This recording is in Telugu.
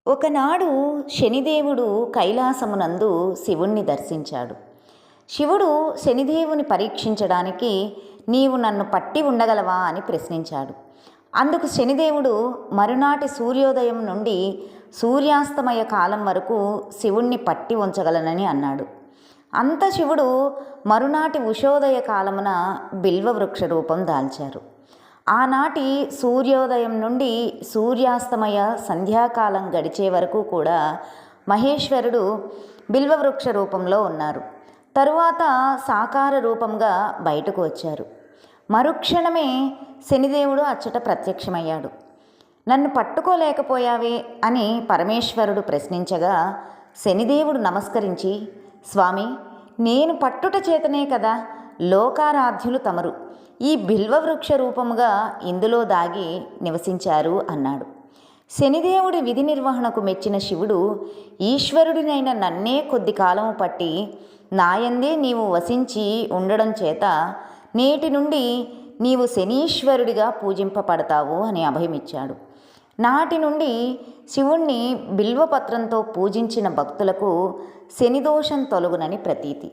ఒకనాడు శనిదేవుడు కైలాసమునందు శివుణ్ణి దర్శించాడు. శివుడు శనిదేవుని పరీక్షించడానికి నీవు నన్ను పట్టి ఉండగలవా అని ప్రశ్నించాడు. అందుకు శనిదేవుడు మరునాటి సూర్యోదయం నుండి సూర్యాస్తమయ కాలం వరకు శివుణ్ణి పట్టి ఉంచగలనని అన్నాడు. అంత శివుడు మరునాటి ఉషోదయ కాలమున బిల్వవృక్ష రూపం దాల్చారు. ఆనాటి సూర్యోదయం నుండి సూర్యాస్తమయ సంధ్యాకాలం గడిచే వరకు కూడా మహేశ్వరుడు బిల్వవృక్ష రూపంలో ఉన్నారు. తరువాత సాకార రూపంగా బయటకు వచ్చారు. మరుక్షణమే శనిదేవుడు అచ్చట ప్రత్యక్షమయ్యాడు. నన్ను పట్టుకోలేకపోయావే అని పరమేశ్వరుడు ప్రశ్నించగా శనిదేవుడు నమస్కరించి, స్వామి, నేను పట్టుట చేతనే కదా లోకారాధ్యులు తమరు ఈ బిల్వవృక్ష రూపముగా ఇందులో దాగి నివసించారు అన్నాడు. శనిదేవుడి విధి నిర్వహణకు మెచ్చిన శివుడు, ఈశ్వరుడినైన నన్నే కొద్ది కాలము పట్టి నాయందే నీవు వసించి ఉండడం చేత నేటి నుండి నీవు శనీశ్వరుడిగా పూజింపబడతావు అని అభయమిచ్చాడు. నాటి నుండి శివుణ్ణి బిల్వపత్రంతో పూజించిన భక్తులకు శనిదోషం తొలగునని ప్రతీతి.